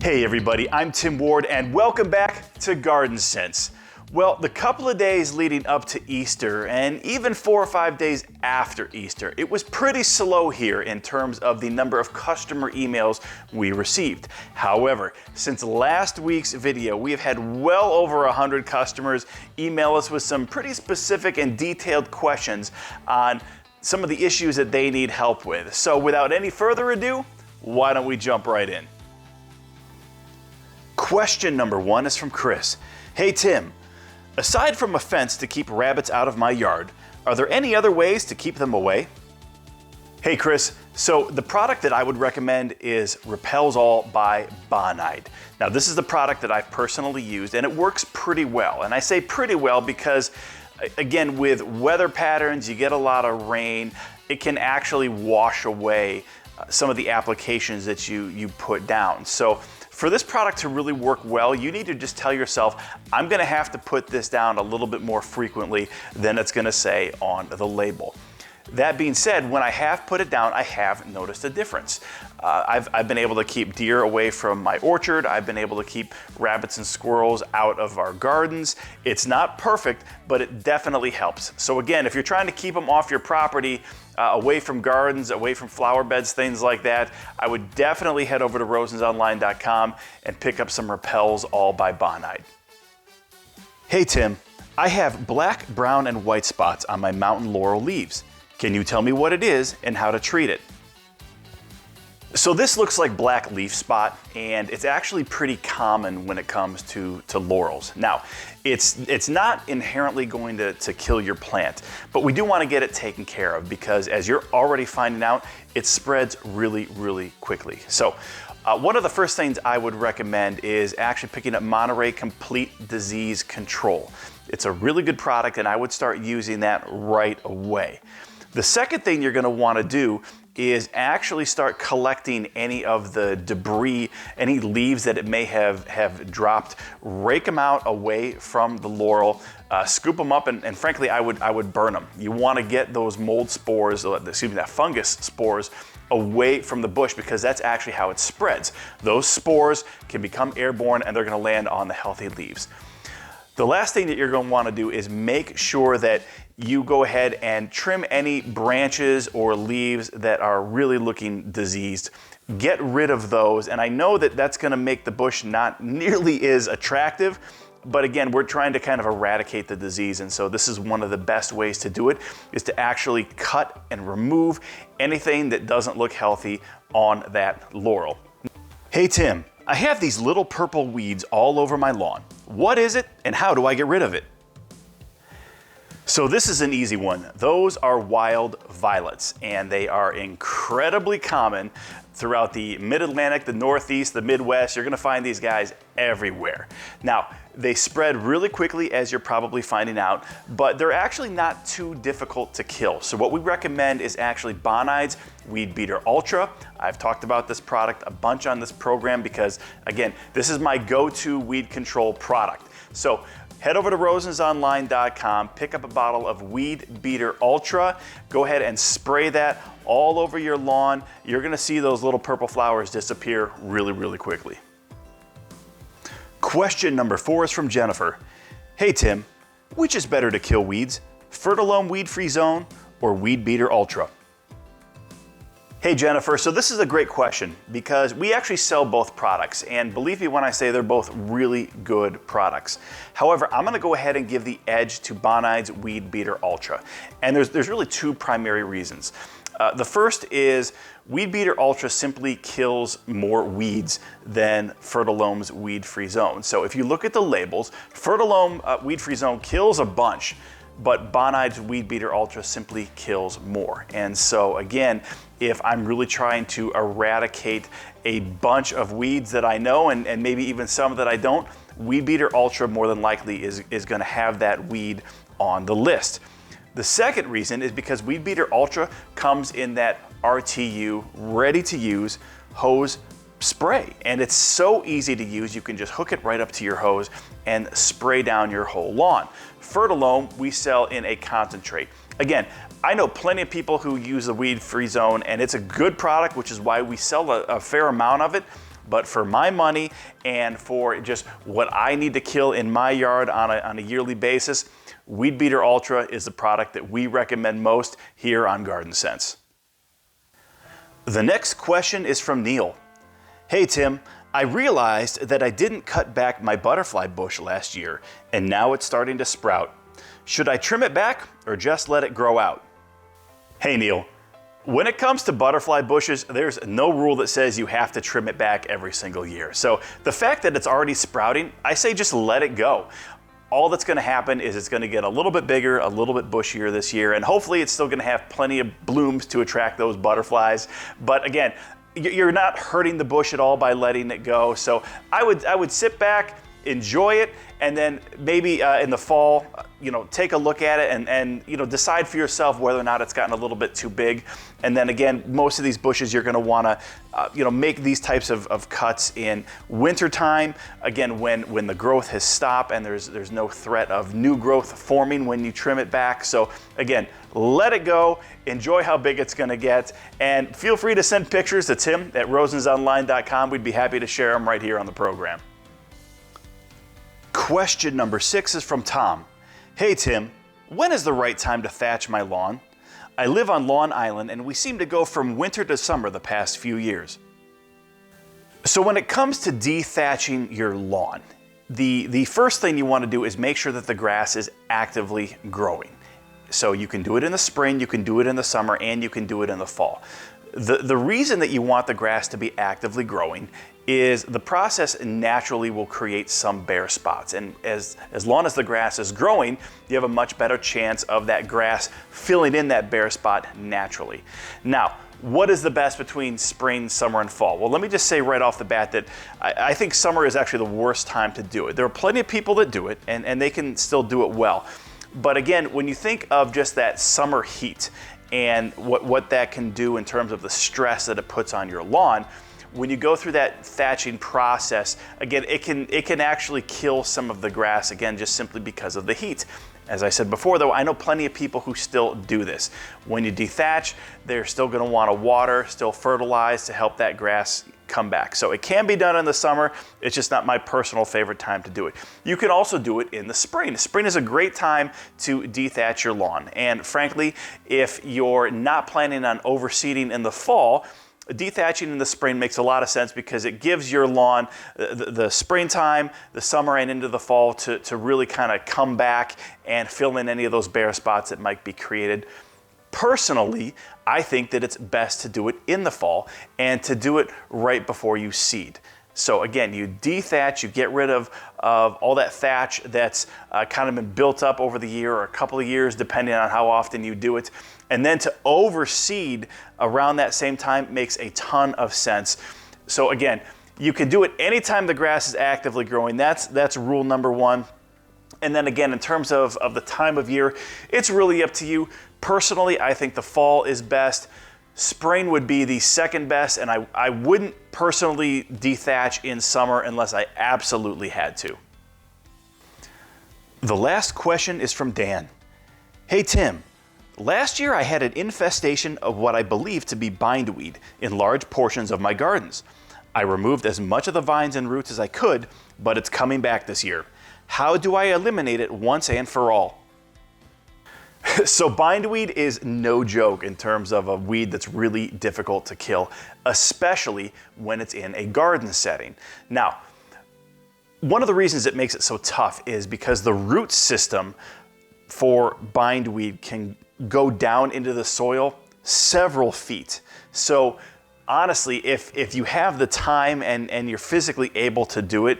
Hey everybody, I'm Tim Ward and welcome back to Garden Sense. Well, the couple of days leading up to Easter and even 4 or 5 days after Easter, it was pretty slow here in terms of the number of customer emails we received. However, since last week's video, we have had well over 100 customers email us with some pretty specific and detailed questions on some of the issues that they need help with. So without any further ado, why don't we jump right in? Question number 1 is from Chris. Hey Tim, aside from a fence to keep rabbits out of my yard, are there any other ways to keep them away? Hey Chris, so the product that I would recommend is Repels All by Bonide. Now this is the product that I've personally used and it works pretty well. And I say pretty well because again, with weather patterns, you get a lot of rain, it can actually wash away some of the applications that you put down. So for this product to really work well, you need to just tell yourself, I'm gonna have to put this down a little bit more frequently than it's gonna say on the label. That being said, when I have put it down, I have noticed a difference. I've been able to keep deer away from my orchard. I've been able to keep rabbits and squirrels out of our gardens. It's not perfect, but it definitely helps. So again, if you're trying to keep them off your property, away from gardens, away from flower beds, things like that, I would definitely head over to rosensonline.com and pick up some Repels All by Bonide. Hey Tim, I have black, brown, and white spots on my mountain laurel leaves. Can you tell me what it is and how to treat it? So this looks like black leaf spot, and it's actually pretty common when it comes to laurels. Now, it's not inherently going to kill your plant, but we do want to get it taken care of because as you're already finding out, it spreads really, really quickly. So one of the first things I would recommend is actually picking up Monterey Complete Disease Control. It's a really good product and I would start using that right away. The second thing you're going to want to do is actually start collecting any of the debris, any leaves that it may have dropped, rake them out away from the laurel, scoop them up, and frankly, I would burn them. You want to get those mold spores, that fungus spores, away from the bush because that's actually how it spreads. Those spores can become airborne and they're going to land on the healthy leaves. The last thing that you're going to want to do is make sure that you go ahead and trim any branches or leaves that are really looking diseased. Get rid of those, and I know that that's going to make the bush not nearly as attractive, but again, we're trying to kind of eradicate the disease, and so this is one of the best ways to do it, is to actually cut and remove anything that doesn't look healthy on that laurel. Hey Tim, I have these little purple weeds all over my lawn. What is it and how do I get rid of it? So this is an easy one. Those are wild violets and they are incredibly common throughout the Mid-Atlantic, the Northeast, the Midwest. You're gonna find these guys everywhere. Now, they spread really quickly as you're probably finding out, but they're actually not too difficult to kill. So what we recommend is actually Bonide's Weed Beater Ultra. I've talked about this product a bunch on this program because again, this is my go-to weed control product. So head over to rosensonline.com, pick up a bottle of Weed Beater Ultra, go ahead and spray that all over your lawn. You're gonna see those little purple flowers disappear really, really quickly. Question number 4 is from Jennifer. Hey Tim, which is better to kill weeds, Fertilome Weed Free Zone or Weed Beater Ultra? Hey Jennifer, so this is a great question because we actually sell both products, and believe me when I say they're both really good products. However, I'm gonna go ahead and give the edge to Bonide's Weed Beater Ultra, and there's really 2 primary reasons. The first is Weed Beater Ultra simply kills more weeds than Fertilome's Weed Free Zone. So if you look at the labels, Fertilome Weed Free Zone kills a bunch, but Bonide's Weed Beater Ultra simply kills more. And so again, if I'm really trying to eradicate a bunch of weeds that I know and maybe even some that I don't, Weed Beater Ultra more than likely is gonna have that weed on the list. The second reason is because Weed Beater Ultra comes in that RTU, ready to use hose spray. And it's so easy to use, you can just hook it right up to your hose and spray down your whole lawn. Fertilome, we sell in a concentrate. Again, I know plenty of people who use the Weed Free Zone and it's a good product, which is why we sell a fair amount of it. but for my money and for just what I need to kill in my yard on a yearly basis, Weed Beater Ultra is the product that we recommend most here on Garden Sense. The next question is from Neil. Hey Tim, I realized that I didn't cut back my butterfly bush last year, and now it's starting to sprout. Should I trim it back or just let it grow out? Hey Neil, when it comes to butterfly bushes, there's no rule that says you have to trim it back every single year. So the fact that it's already sprouting, I say just let it go. All that's gonna happen is it's gonna get a little bit bigger, a little bit bushier this year, and hopefully it's still gonna have plenty of blooms to attract those butterflies. But again, you're not hurting the bush at all by letting it go. So I would sit back, enjoy it, and then maybe in the fall, take a look at it and decide for yourself whether or not it's gotten a little bit too big. And then again, most of these bushes you're going to want to make these types of cuts in winter time. Again, when the growth has stopped and there's no threat of new growth forming when you trim it back. So again, let it go, enjoy how big it's going to get, and feel free to send pictures to tim@rosensonline.com. We'd be happy to share them right here on the program. Question number 6 is from Tom. Hey Tim, when is the right time to thatch my lawn? I live on Lawn Island and we seem to go from winter to summer the past few years. So when it comes to dethatching your lawn, the first thing you want to do is make sure that the grass is actively growing. So you can do it in the spring, you can do it in the summer, and you can do it in the fall. The reason that you want the grass to be actively growing is the process naturally will create some bare spots. And as long as the grass is growing, you have a much better chance of that grass filling in that bare spot naturally. Now, what is the best between spring, summer, and fall? Well, let me just say right off the bat that I think summer is actually the worst time to do it. There are plenty of people that do it, and they can still do it well. But again, when you think of just that summer heat and what that can do in terms of the stress that it puts on your lawn, when you go through that thatching process, again, it can actually kill some of the grass, again, just simply because of the heat. As I said before, though, I know plenty of people who still do this. When you dethatch, they're still going to want to water, still fertilize to help that grass come back. So it can be done in the summer. It's just not my personal favorite time to do it. You can also do it in the spring. Spring is a great time to dethatch your lawn. And frankly, if you're not planning on overseeding in the fall, dethatching in the spring makes a lot of sense because it gives your lawn the springtime, the summer, and into the fall to really kind of come back and fill in any of those bare spots that might be created. Personally, I think that it's best to do it in the fall and to do it right before you seed. So again, you dethatch, you get rid of all that thatch that's kind of been built up over the year or a couple of years, depending on how often you do it. And then to overseed around that same time makes a ton of sense. So again, you can do it anytime the grass is actively growing. That's rule number 1. And then again, in terms of the time of year, it's really up to you. Personally, I think the fall is best. Spring would be the second best, and I wouldn't personally dethatch in summer unless I absolutely had to. The last question is from Dan. Hey Tim, last year I had an infestation of what I believe to be bindweed in large portions of my gardens. I removed as much of the vines and roots as I could, but it's coming back this year. How do I eliminate it once and for all? So bindweed is no joke in terms of a weed that's really difficult to kill, especially when it's in a garden setting. Now, one of the reasons it makes it so tough is because the root system for bindweed can go down into the soil several feet. So honestly, if you have the time and you're physically able to do it,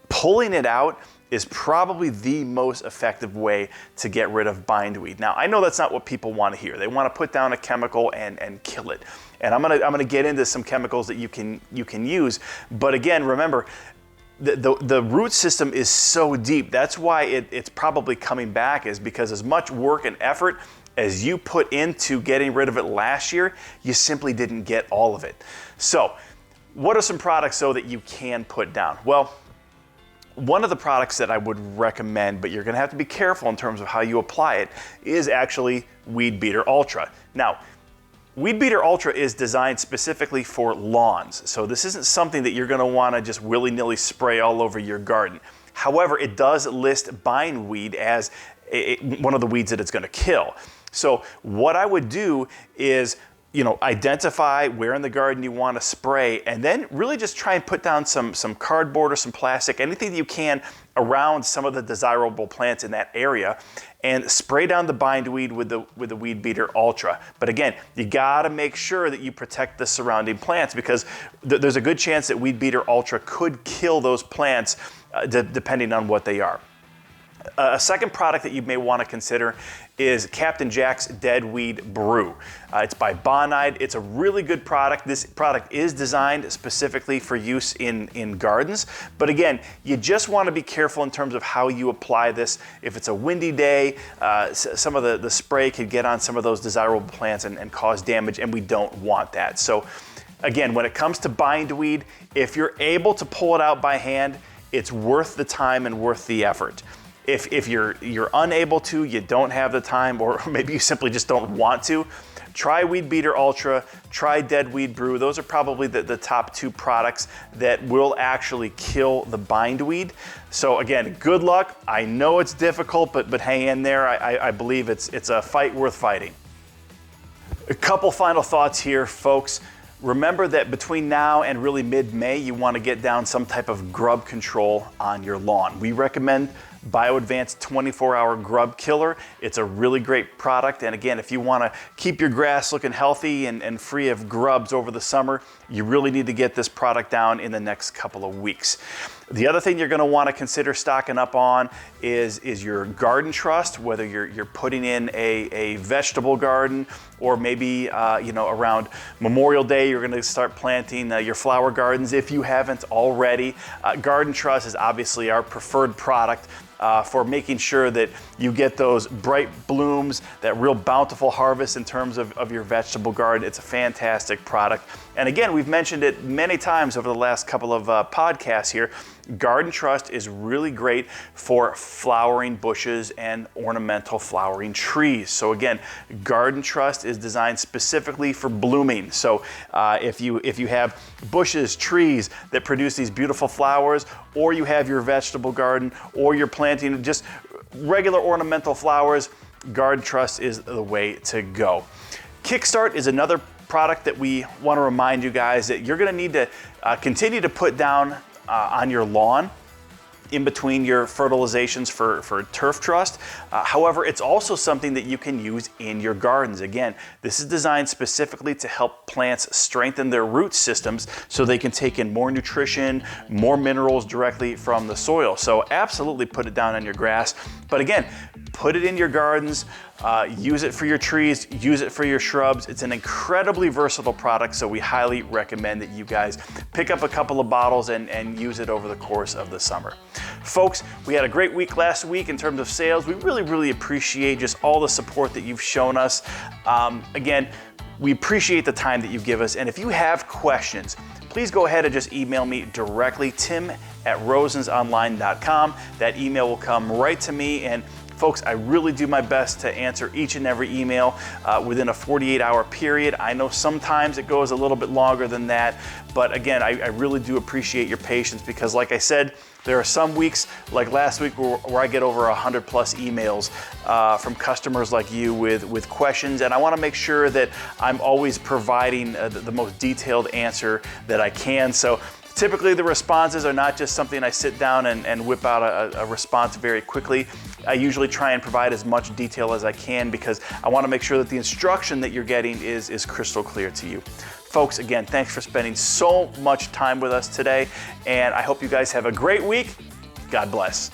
pulling it out is probably the most effective way to get rid of bindweed. Now, I know that's not what people want to hear. They want to put down a chemical and kill it. And I'm gonna get into some chemicals that you can use. But again, remember, the root system is so deep. That's why it's probably coming back, is because as much work and effort as you put into getting rid of it last year, you simply didn't get all of it. So what are some products though that you can put down? Well, one of the products that I would recommend, but you're gonna have to be careful in terms of how you apply it, is actually Weed Beater Ultra. Now, Weed Beater Ultra is designed specifically for lawns, so this isn't something that you're going to want to just willy-nilly spray all over your garden. However, it does list bindweed as one of the weeds that it's going to kill. So what I would do is, identify where in the garden you want to spray, and then really just try and put down some cardboard or some plastic, anything that you can around some of the desirable plants in that area, and spray down the bindweed with the Weed Beater Ultra. But again, you gotta make sure that you protect the surrounding plants, because there's a good chance that Weed Beater Ultra could kill those plants depending on what they are. A second product that you may want to consider is Captain Jack's Dead Weed Brew. It's by Bonide. It's a really good product. This product is designed specifically for use in gardens, but again, you just want to be careful in terms of how you apply this. If it's a windy day, some of the spray could get on some of those desirable plants and cause damage, and we don't want that. So again, when it comes to bindweed, if you're able to pull it out by hand, it's worth the time and worth the effort. If you're unable to, you don't have the time, or maybe you simply just don't want to, try Weed Beater Ultra, try Dead Weed Brew. Those are probably the top two products that will actually kill the bindweed. So again, good luck. I know it's difficult, but hang in there. I believe it's a fight worth fighting. A couple final thoughts here, folks. Remember that between now and really mid-May, you want to get down some type of grub control on your lawn. We recommend BioAdvance 24-hour grub killer. It's a really great product, and again, if you want to keep your grass looking healthy and free of grubs over the summer, you really need to get this product down in the next couple of weeks. The other thing you're going to want to consider stocking up on is your garden trust, whether you're putting in a vegetable garden, or maybe around Memorial Day you're going to start planting your flower gardens if you haven't already. Garden Trust is obviously our preferred product for making sure that you get those bright blooms, that real bountiful harvest in terms of your vegetable garden. It's a fantastic product. And again, we've mentioned it many times over the last couple of podcasts here. Garden Trust is really great for flowering bushes and ornamental flowering trees. So again, Garden Trust is designed specifically for blooming. So if you have bushes, trees that produce these beautiful flowers, or you have your vegetable garden, or you're planting just regular ornamental flowers, Garden Trust is the way to go. Kickstart is another product that we want to remind you guys that you're going to need to continue to put down on your lawn in between your fertilizations for turf trust. However, it's also something that you can use in your gardens. Again, this is designed specifically to help plants strengthen their root systems so they can take in more nutrition, more minerals directly from the soil. So absolutely put it down on your grass. But again, put it in your gardens, use it for your trees, use it for your shrubs. It's an incredibly versatile product, so we highly recommend that you guys pick up a couple of bottles and use it over the course of the summer. Folks, we had a great week last week in terms of sales. We really appreciate just all the support that you've shown us. Again, we appreciate the time that you give us, and if you have questions, please go ahead and just email me directly, tim@rosensonline.com. That email will come right to me, and folks, I really do my best to answer each and every email within a 48-hour period. I know sometimes it goes a little bit longer than that, but again, I really do appreciate your patience, because like I said, there are some weeks, like last week, where I get over 100+ emails from customers like you with questions, and I want to make sure that I'm always providing the most detailed answer that I can. So typically the responses are not just something I sit down and whip out a response very quickly. I usually try and provide as much detail as I can, because I want to make sure that the instruction that you're getting is crystal clear to you. Folks, again, thanks for spending so much time with us today, and I hope you guys have a great week. God bless.